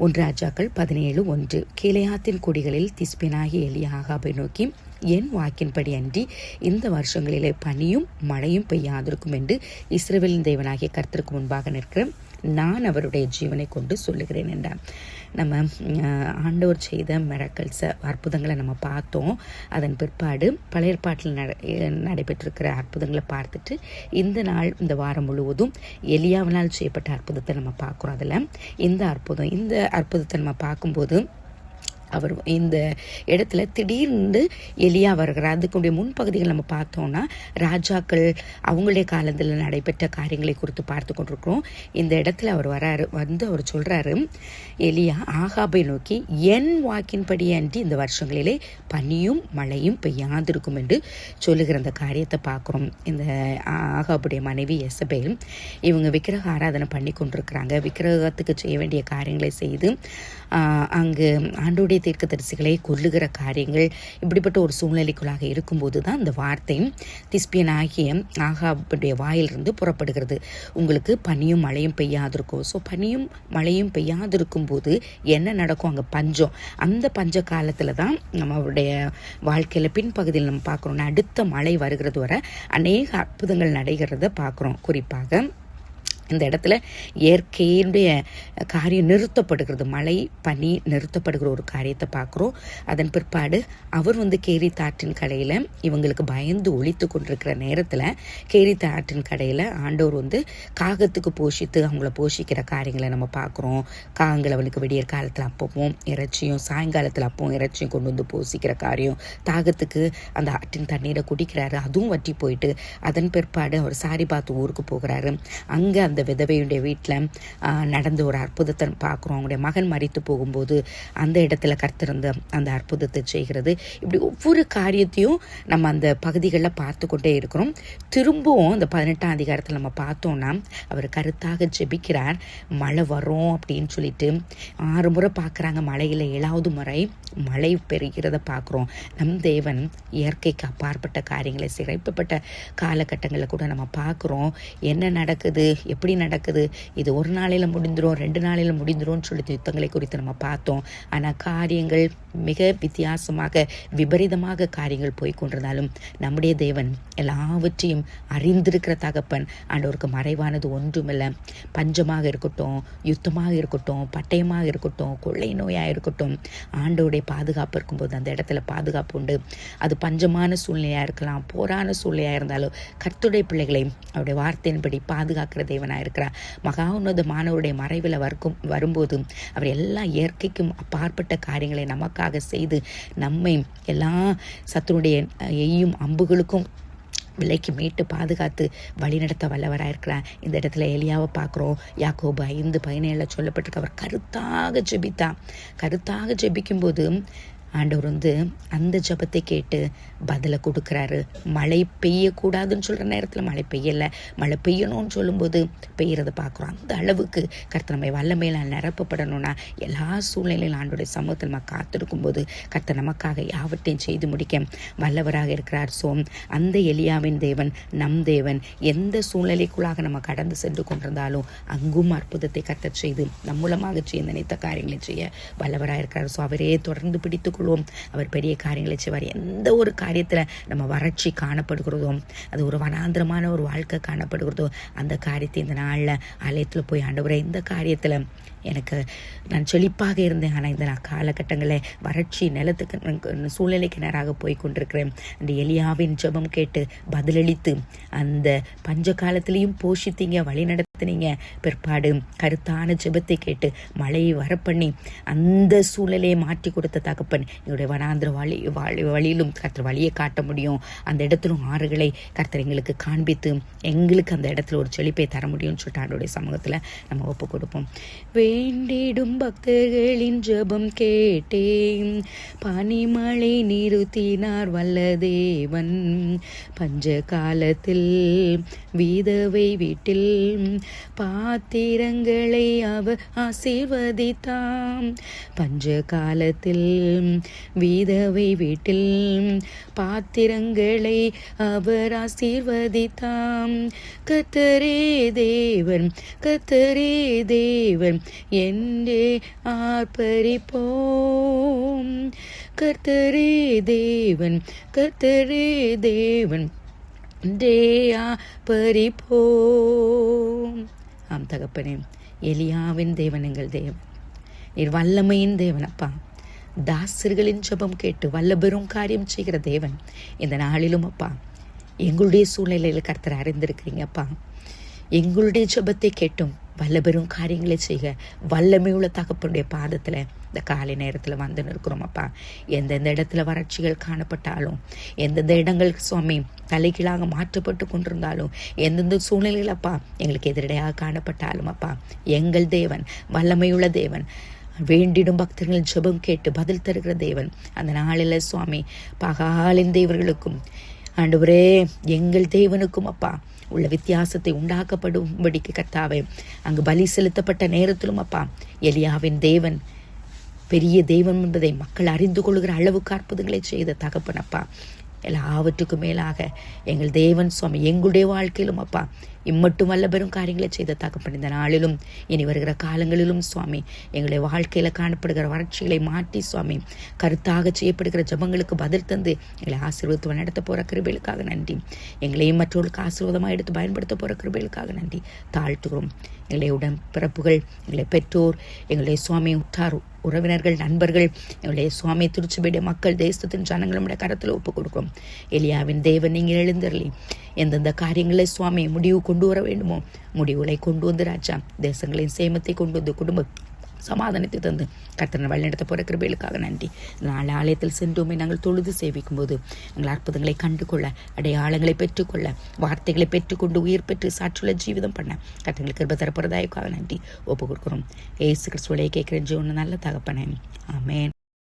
1 ராஜாக்கள் 17:1. கீலேயாத்தின் கொடிகளில் திஸ்பியனாகிய எலியா ஆகாபை நோக்கி, என் வாக்கின்படி அன்றி இந்த வருஷங்களிலே பனியும் மழையும் பெய்யாதிருக்கும் என்று இஸ்ரவேலின் தேவனாகிய கர்த்தருக்கு முன்பாக நிற்கிற நான் அவருடைய ஜீவனை கொண்டு சொல்லுகிறேன் என்றான். நம்ம ஆண்டவர் செய்த மிராக்கிள்ஸ், அற்புதங்களை நம்ம பார்த்தோம். அதன் பிற்பாடு பழைய ஏற்பாட்டில் நடைபெற்றிருக்கிற அற்புதங்களை பார்த்துட்டு இந்த வாரம் முழுவதும் எலியாவினால் செய்யப்பட்ட அற்புதத்தை நம்ம பார்க்குறோம். அதில் இந்த அற்புதத்தை நம்ம பார்க்கும்போது அவர் இந்த இடத்துல திடீர்னு எலியா வருகிறார். அதுக்குடைய முன்பகுதிகள் நம்ம பார்த்தோம்னா ராஜாக்கள் அவங்களுடைய காலத்தில் நடைபெற்ற காரியங்களை குறித்து பார்த்து கொண்டிருக்கிறோம். இந்த இடத்துல அவர் வராரு. அவர் சொல்றாரு, எலியா ஆகாபை நோக்கி, என் வாக்கின்படி அன்றி இந்த வருஷங்களிலே பனியும் மழையும் பெய்யாதிருக்கும் என்று சொல்லுகிற அந்த காரியத்தை பார்க்குறோம். இந்த ஆகாபுடைய மனைவி எசபேல் இவங்க விக்கிரக ஆராதனை பண்ணி கொண்டிருக்கிறாங்க. விக்கிரகத்துக்கு செய்ய வேண்டிய காரியங்களை செய்து அங்கு ஆண்டோடைய தீர்க்கதரிசிகளை கொல்லுகிற காரியங்கள், இப்படிப்பட்ட ஒரு சூழ்நிலைக்குள்ளாக இருக்கும்போது தான் இந்த வார்த்தை திஸ்பியனாகிய ஆகாபுடைய வாயிலிருந்து புறப்படுகிறது. உங்களுக்கு பனியும் மழையும் பெய்யாதிருக்கும். ஸோ பனியும் மழையும் பெய்யாதிருக்கும் போது என்ன நடக்கும்? அங்கே பஞ்சம். அந்த பஞ்ச காலத்தில் தான் நம்மளுடைய வாழ்க்கையில் பின்பகுதியில் நம்ம பார்க்குறோம். அடுத்த மழை வருகிறது வரை அநேக அற்புதங்கள் நடைகிறத பார்க்குறோம். குறிப்பாக இந்த இடத்துல இயற்கையினுடைய காரியம் நிறுத்தப்படுகிறது. மழை பனி நிறுத்தப்படுகிற ஒரு காரியத்தை பார்க்குறோம். அதன் பிற்பாடு அவர் கேரித் ஆற்றின் கடையில் இவங்களுக்கு பயந்து ஒழித்து கொண்டிருக்கிற நேரத்தில் கேரித் ஆற்றின் கடையில் ஆண்டவர் காகத்துக்கு போஷித்து அவங்கள போஷிக்கிற காரியங்களை நம்ம பார்க்குறோம். காகங்கள் அவனுக்கு விடியற் காலத்தில் அப்பவும் இறைச்சியும், சாயங்காலத்தில் அப்பவும் இறைச்சியும் கொண்டு போஷிக்கிற காரியம். தாகத்துக்கு அந்த ஆற்றின் தண்ணீரை குடிக்கிறாரு, அதுவும் வற்றி போயிட்டு அதன் பிற்பாடு அவர் சாரிபாத் ஊருக்கு போகிறாரு. அங்கே அந்த விதவையுடைய வீட்டில் நடந்த ஒரு அற்புதத்தை பார்க்குறோம். அவங்களுடைய மகன் மரித்து போகும்போது அந்த இடத்துல கர்த்தர் அந்த அற்புதத்தை செய்கிறது. இப்படி ஒவ்வொரு காரியத்தையும் நம்ம அந்த பகுதிகளில் பார்த்து கொண்டே இருக்கிறோம். திரும்பவும் அந்த 18ஆம் அதிகாரத்தில் நம்ம பார்த்தோம்னா அவர் கருத்தாக ஜெபிக்கிறார். மழை வரும் அப்படின்னு சொல்லிட்டு 6 முறை பார்க்குறாங்க. மழையில் 7வது முறை மழை பெறுகிறத பார்க்குறோம். நம் தேவன் இயற்கைக்கு அப்பாற்பட்ட காரியங்களை சிறப்புப்பட்ட காலகட்டங்களில் கூட நம்ம பார்க்குறோம். என்ன நடக்குது, எப்படி நடக்குது, இது 1 நாளையில் முடிந்துடும், 2 நாளையில் முடிந்துடும் சொல்லி யுத்தங்களை குறித்து நம்ம பார்த்தோம். ஆனால் காரியங்கள் மிக வித்தியாசமாக விபரீதமாக காரியங்கள் போய் கொண்டிருந்தாலும் நம்முடைய தேவன் எல்லாவற்றையும் அறிந்திருக்கிற தகப்பன். ஆண்டவருக்கு மறைவானது ஒன்றுமில்லை. பஞ்சமாக இருக்கட்டும், யுத்தமாக இருக்கட்டும், பட்டயமாக இருக்கட்டும், கொள்ளை நோயாக இருக்கட்டும், ஆண்டவருடைய பாதுகாப்பு இருக்கும்போது அந்த இடத்துல பாதுகாப்பு உண்டு. அது பஞ்சமான சூழ்நிலையாக இருக்கலாம், போரான சூழ்நிலையாக இருந்தாலும் கர்த்தருடைய பிள்ளைகளை அவருடைய வார்த்தையின்படி பாதுகாக்கிற தேவனாக இருக்கிறார். மகா உன்னதமானவருடைய மறைவில் வரும்போது அவர் எல்லா இயற்கைக்கும் அப்பாற்பட்ட காரியங்களை நமக்காக செய்து நம்மை எல்லா சத்துருடைய எய்யும் அம்புகளுக்கும் விலைக்கு மீட்டு பாதுகாத்து வழிநடத்த வல்லவராக இருக்கிறார். இந்த இடத்துல எலியாவை பார்க்குறோம். யாக்கோபு 5:17 சொல்லப்பட்டிருக்கு. அவர் கருத்தாக ஜெபிக்கும்போது ஆண்டவர் அந்த ஜபத்தை கேட்டு பதிலை கொடுக்குறாரு. மழை பெய்யக்கூடாதுன்னு சொல்கிற நேரத்தில் மழை பெய்யலை, மழை பெய்யணும்னு சொல்லும்போது பெய்யறதை பார்க்குறோம். அந்த அளவுக்கு கர்த்தர் நம்ம வல்லமையில் நிரப்பப்படணும்னா எல்லா சூழ்நிலையிலும் ஆண்டோடைய சமூகத்தில் நம்ம காத்திருக்கும்போது கர்த்தர் நமக்காக யாவற்றையும் செய்து முடிக்க வல்லவராக இருக்கிறார். ஸோ அந்த எலியாவின் தேவன் நம் தேவன். எந்த சூழ்நிலைக்குள்ளாக நம்ம கடந்து சென்று கொண்டிருந்தாலும் அங்கும் அற்புதத்தை கர்த்தர் செய்து நம் மூலமாக செய்ய நினைத்த காரியங்களை செய்ய வல்லவராக இருக்கிறார். ஸோ அவரே தொடர்ந்து பிடித்து அவர் பெரிய காரியங்களை செய்வார். எந்த ஒரு காரியத்தில் நம்ம வறட்சி காணப்படுகிறதோ, அது ஒரு வனாந்திரமான ஒரு வாழ்க்கை காணப்படுகிறதோ, அந்த காரியத்தை இந்த நாளில் ஆலயத்தில் போய் ஆண்டவரே, இந்த காரியத்தில் நான் செழிப்பாக இருந்தேன், ஆனால் இந்த காலகட்டங்களில் வறட்சி நிலத்துக்கு சூழ்நிலைக்கு நேராக போய் கொண்டிருக்கிறேன். அந்த எலியாவின் ஜெபம் கேட்டு பதிலளித்து அந்த பஞ்ச காலத்திலையும் போஷித்தீங்க, வழி நடத்தினீங்க. பிற்பாடு கருத்தான ஜெபத்தை கேட்டு மழையை வரப்பண்ணி அந்த சூழ்நிலையை மாற்றி கொடுத்த தகப்பன் எங்களுடைய வனாந்திர வழியிலும் கர்த்தர் வழியை காட்ட முடியும். அந்த இடத்திலும் ஆறுகளை கர்த்தர் எங்களுக்கு காண்பித்து எங்களுக்கு அந்த இடத்துல ஒரு செழிப்பை தர முடியும்னு சொல்லிட்டு ஆண்டோடைய சமூகத்தில் நம்ம ஒப்பு கொடுப்போம். வேண்டிடும் பக்தர்களின் ஜெபம் கேட்டேன், பனிமழை நிறுத்தினார் வல்ல தேவன். பஞ்ச காலத்தில் விதவை வீட்டில் பாத்திரங்களை அவர் ஆசீர்வதித்தாம். பஞ்ச காலத்தில் விதவை வீட்டில் பாத்திரங்களை அவர் ஆசீர்வதித்தாம். கர்த்தரே தேவன், கர்த்தரே தேவன், என்றே ஆர்ப்பரிப்போம். கர்த்தரே தேவன், கர்த்தரே தேவன், என்றே ஆர்ப்பரிப்போம். ஆம் தகப்பனே, எலியாவின் தேவன் எங்கள் தேவன், நீர் வல்லமையின் தேவன் அப்பா. தாசர்களின் ஜெபம் கேட்டு வல்லபெரும் காரியம் செய்கிற தேவன். இந்த நாளிலும் அப்பா எங்களுடைய சூழ்நிலையில் கர்த்தர் அறிந்திருக்கிறீங்க அப்பா. எங்களுடைய ஜெபத்தை கேட்டும் வல்லபெரும் காரியங்களை செய்க வல்லமையுள்ள தகப்பனுடைய பாதத்தில் இந்த காலை நேரத்தில் வந்து நிற்கிறோம் அப்பா. எந்தெந்த இடத்துல வறட்சிகள் காணப்பட்டாலும், எந்தெந்த இடங்கள் சுவாமி தலைகீழாக மாற்றப்பட்டு கொண்டிருந்தாலும், எந்தெந்த சூழ்நிலைகள் அப்பா எங்களுக்கு எதிரடையாக காணப்பட்டாலும் அப்பா, எங்கள் தேவன் வல்லமையுள்ள தேவன், வேண்டிடும் பக்தர்கள் ஜெபம் கேட்டு பதில் தருகிற தேவன். அந்த நாளில் சுவாமி பகாலின் தேவர்களுக்கும் ஆண்டவரே எங்கள் தேவனுக்கும் அப்பா உள்ள வித்தியாசத்தை உண்டாக்கப்படும்படிக்கு கர்த்தாவே, அங்கு பலி செலுத்தப்பட்ட நேரத்திலும் அப்பா எலியாவின் தேவன் பெரிய தெய்வம் என்பதை மக்கள் அறிந்து கொள்கிற அளவுக்கு அற்புதங்களை செய்த தகப்பனப்பா. எல்லாவற்றுக்கும் மேலாக எங்கள் தேவன் சுவாமி எங்களுடைய வாழ்க்கையிலும் அப்பா இம்மட்டும் வல்லபெரும் காரியங்களை செய்த தகப்பன். இந்த நாளிலும் இனி வருகிற காலங்களிலும் சுவாமி எங்களுடைய வாழ்க்கையில் காணப்படுகிற வறட்சிகளை மாற்றி சுவாமி கருத்தாக செய்யப்படுகிற ஜபங்களுக்கு பதில் தந்து எங்களை ஆசீர்வாதத்தை நடத்த போகிற கிருபைகளுக்காக நன்றி. எங்களையும் மற்றவர்களுக்கு ஆசீர்வாதமாக எடுத்து பயன்படுத்த போகிற கிருபைகளுக்காக நன்றி தாழ்த்துகிறோம். எங்களுடைய உடன் பிறப்புகள், எங்களுடைய பெற்றோர், எங்களுடைய சுவாமி உற்றார் உறவினர்கள், நண்பர்கள், எங்களுடைய சுவாமி திருச்சிபேடைய மக்கள், தேசத்தின் ஜனங்களுடைய கரத்தில் ஒப்புக் கொடுக்கிறோம். எலியாவின் தேவன் நீங்கள் எழுந்தருளி எந்தெந்த காரியங்களை சுவாமி முடிவு கொண்டு வர வேண்டுமோ முடிவுகளை கொண்டு வந்து ராஜா, தேசங்களின் சேமத்தை கொண்டு வந்து குடும்ப சமாதானத்தை தந்து கர்த்தனை வழிநடத்த போகிற கிருபைகளுக்காக நன்றி. நாலு ஆலயத்தில் சென்றோமே நாங்கள் தொழுது சேவிக்கும் போது எங்கள் அற்புதங்களை கண்டுகொள்ள, அடையாளங்களை பெற்றுக்கொள்ள, வார்த்தைகளை பெற்றுக்கொண்டு உயிர் பெற்று சாற்றுள்ள ஜீவிதம் பண்ண கர்த்தங்களுக்கு கிருபை தரப்போறதாய்க்காக நன்றி ஒப்பு கொடுக்குறோம். ஏசு கிறிஸ்துவிலே கேட்கிறேன் ஜீவன நல்ல தகப்பனே, ஆமென்.